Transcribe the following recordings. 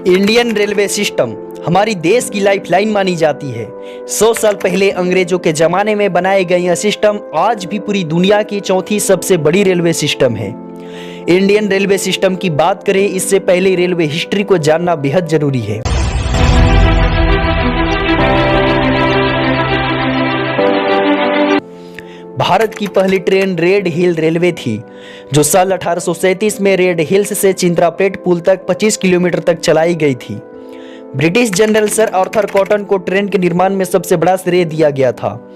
Indian railway system हमारी देश की लाइफलाइन मानी जाती है। 100 साल पहले अंग्रेजों के जमाने में बनाए गए यह सिस्टम आज भी पूरी दुनिया की चौथी सबसे बड़ी रेलवे सिस्टम है। इंडियन रेलवे सिस्टम की बात करें इससे पहले रेलवे हिस्ट्री को जानना बेहद जरूरी है। भारत की पहली ट्रेन रेड हिल रेलवे थी, जो साल 1837 में रेड हिल्स से चिंतरापेट पुल तक 25 किलोमीटर तक चलाई गई थी। British general sir Arthur cotton को ट्रेन के निर्माण में सबसे बड़ा श्रेय दिया गया था।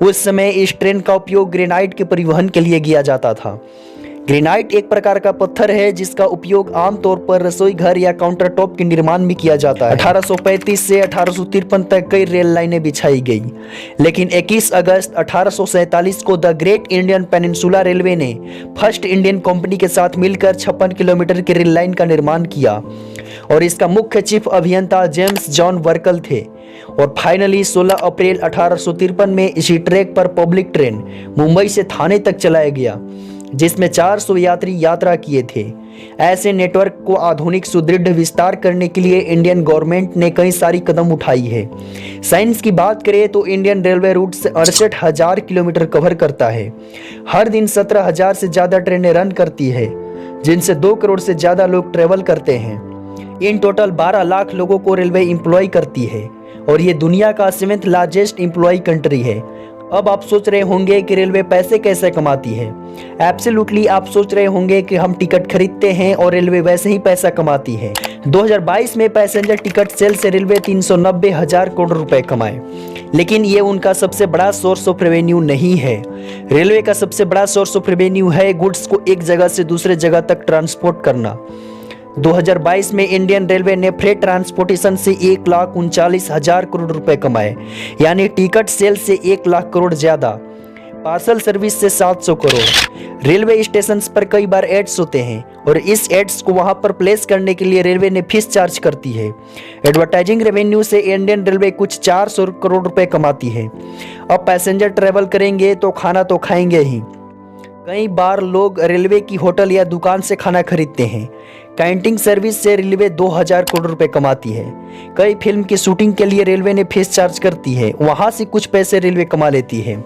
उस समय इस ट्रेन का उपयोग ग्रेनाइट के परिवहन के लिए किया जाता था। ग्रेनाइट एक प्रकार का पत्थर है जिसका उपयोग आमतौर पर रसोई घर या काउंटर टॉप के निर्माण में किया जाता है। 1835 से 1853 तक कई रेल लाइनें बिछाई गई, लेकिन 21 अगस्त 1847 को the great Indian peninsula railway ने फर्स्ट इंडियन कंपनी के साथ मिलकर 56 किलोमीटर की रेल लाइन का निर्माण किया और इसका मुख्य चीफ अभियंता जेम्स जॉन वर्कल थे। और फाइनली 16 अप्रैल 1853 में इसी ट्रैक पर पब्लिक ट्रेन मुंबई से थाने तक चलाया गया, जिसमें 400 यात्री यात्रा किए थे। ऐसे नेटवर्क को आधुनिक सुदृढ़ विस्तार करने के लिए इंडियन गवर्नमेंट ने कई सारी कदम उठाई है। साइंस की बात करें तो इंडियन रेलवे रूट से 68,000 किलोमीटर कवर करता है। हर दिन 17,000 से ज़्यादा ट्रेनें रन करती है, जिनसे 2 करोड़ से ज़्यादा लोग ट्रेवल करते हैं। इन टोटल 12 लाख लोगों को रेलवे एम्प्लॉय करती है और ये दुनिया का 7th लार्जेस्ट एम्प्लॉय कंट्री है। अब आप सोच रहे होंगे कि रेलवे पैसे कैसे कमाती है। एब्सोल्युटली आप सोच रहे होंगे कि हम टिकट खरीदते हैं और रेलवे वैसे ही पैसा कमाती है। 2022 में पैसेंजर टिकट सेल से रेलवे 390,000 करोड़ रुपए कमाए, लेकिन ये उनका सबसे बड़ा सोर्स ऑफ रेवेन्यू नहीं है। रेलवे का सबसे बड़ा सोर्स ऑफ रेवेन्यू है गुड्स को एक जगह से दूसरे जगह तक ट्रांसपोर्ट करना। 2022 में इंडियन रेलवे ने फ्रेट ट्रांसपोर्टेशन से 1,39,000 करोड़ रुपए कमाए, यानी टिकट सेल से 1 लाख करोड़ ज्यादा, पार्सल सर्विस से 700 करोड़। रेलवे स्टेशन पर कई बार एड्स होते हैं और इस एड्स को वहां पर प्लेस करने के लिए रेलवे ने फीस चार्ज करती है। एडवर्टाइजिंग रेवेन्यू से इंडियन रेलवे कुछ 400 करोड़ रुपए कमाती है। अब पैसेंजर ट्रेवल करेंगे तो खाना तो खाएंगे ही। कई बार लोग रेलवे की होटल या दुकान से खाना खरीदते हैं। कैंटीन सर्विस से रेलवे 2,000 करोड़ रुपए कमाती है। कई फिल्म की शूटिंग के लिए रेलवे ने फीस चार्ज करती है, वहां से कुछ पैसे रेलवे कमा लेती है।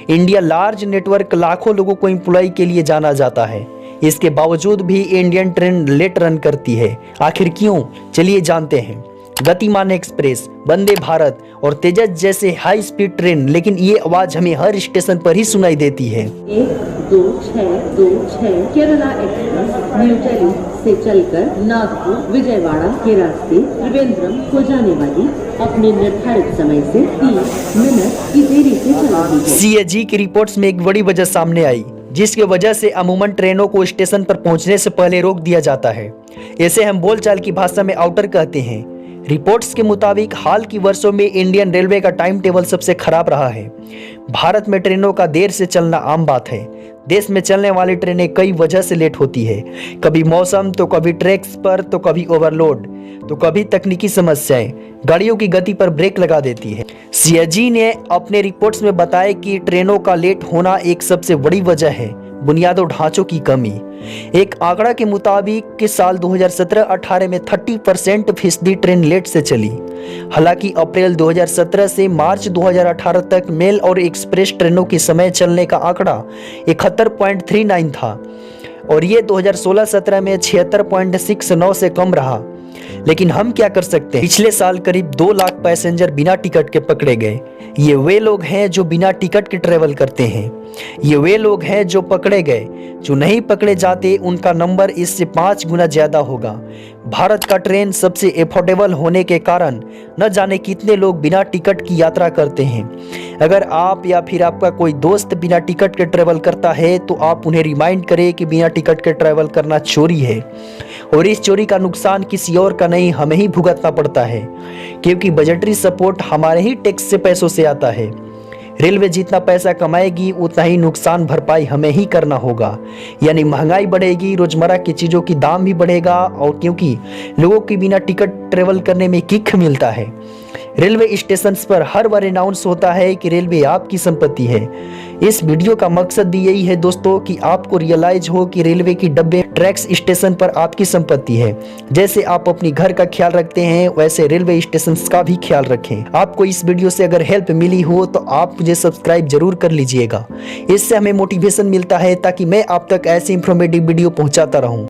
इंडिया लार्ज नेटवर्क लाखों लोगों को एम्प्लॉय के लिए जाना जाता है। इसके बावजूद भी इंडियन ट्रेन लेट रन करती है। आखिर क्यों? चलिए जानते हैं। गतिमान एक्सप्रेस, वंदे भारत और तेजस जैसे हाई स्पीड ट्रेन, लेकिन ये आवाज हमें हर स्टेशन पर ही सुनाई देती है। 12626 केरला एक्सप्रेस न्यू दिल्ली से चलकर नागपुर विजयवाड़ा के रास्ते त्रिवेंद्रम को जाने वाली अपने निर्धारित समय से 30 मिनट की देरी से चल रही है। CAG की रिपोर्ट्स में एक बड़ी वजह सामने आई, जिसकी वजह से अमूमन ट्रेनों को स्टेशन पर पहुंचने से पहले रोक दिया जाता है। इसे हम बोलचाल की भाषा में आउटर कहते हैं। रिपोर्ट्स के मुताबिक हाल की वर्षों में इंडियन रेलवे का टाइम टेबल सबसे खराब रहा है। भारत में ट्रेनों का देर से चलना आम बात है। देश में चलने वाली ट्रेनें कई वजह से लेट होती है। कभी मौसम, तो कभी ट्रैक्स पर, तो कभी ओवरलोड, तो कभी तकनीकी समस्याएं गाड़ियों की गति पर ब्रेक लगा देती है। CAG ने अपने रिपोर्ट्स में बताया कि ट्रेनों का लेट होना एक सबसे बड़ी वजह है बुनियादी ढांचों की कमी। एक आंकड़ा के मुताबिक कि साल 2017-18 में 30% फीसदी ट्रेन लेट से चली। हालांकि अप्रैल 2017 से मार्च 2018 तक मेल और एक्सप्रेस ट्रेनों के समय चलने का आंकड़ा 71.39 था और ये 2016-17 में 76.69 से कम रहा। लेकिन हम क्या कर सकते हैं? पिछले साल करीब 2 लाख पैसेंजर बिना टिकट के पकड़े गए। ये वे लोग हैं जो बिना टिकट के ट्रेवल करते हैं। ये वे लोग हैं जो पकड़े गए। जो नहीं पकड़े जाते उनका नंबर इससे 5 गुना ज्यादा होगा। भारत का ट्रेन सबसे एफोर्डेबल होने के कारण न जाने कितने लोग बिना टिकट की यात्रा करते हैं। अगर आप या फिर आपका कोई दोस्त बिना टिकट के ट्रेवल करता है तो आप उन्हें रिमाइंड करें कि बिना टिकट के ट्रेवल करना चोरी है और इस चोरी का नुकसान किसी और का नहीं, हमें ही भुगतना पड़ता है, क्योंकि बजटरी सपोर्ट हमारे ही टैक्स से पैसों से आता है। रेलवे जितना पैसा कमाएगी उतना ही नुकसान भरपाई हमें ही करना होगा, यानी महंगाई बढ़ेगी, रोजमर्रा की चीजों की दाम भी बढ़ेगा। और क्योंकि लोगों की बिना टिकट ट्रेवल करने में किक मिलता है। रेलवे स्टेशन पर हर बार अनाउंस होता है कि रेलवे आपकी संपत्ति है। इस वीडियो का मकसद भी यही है दोस्तों कि आपको रियलाइज हो कि रेलवे की डब्बे ट्रैक्स स्टेशन पर आपकी संपत्ति है। जैसे आप अपनी घर का ख्याल रखते हैं वैसे रेलवे स्टेशन का भी ख्याल रखें। आपको इस वीडियो से अगर हेल्प मिली हो तो आप मुझे सब्सक्राइब जरूर कर लीजिएगा। इससे हमें मोटिवेशन मिलता है ताकि मैं आप तक ऐसी इंफॉर्मेटिव वीडियो पहुंचाता रहूं।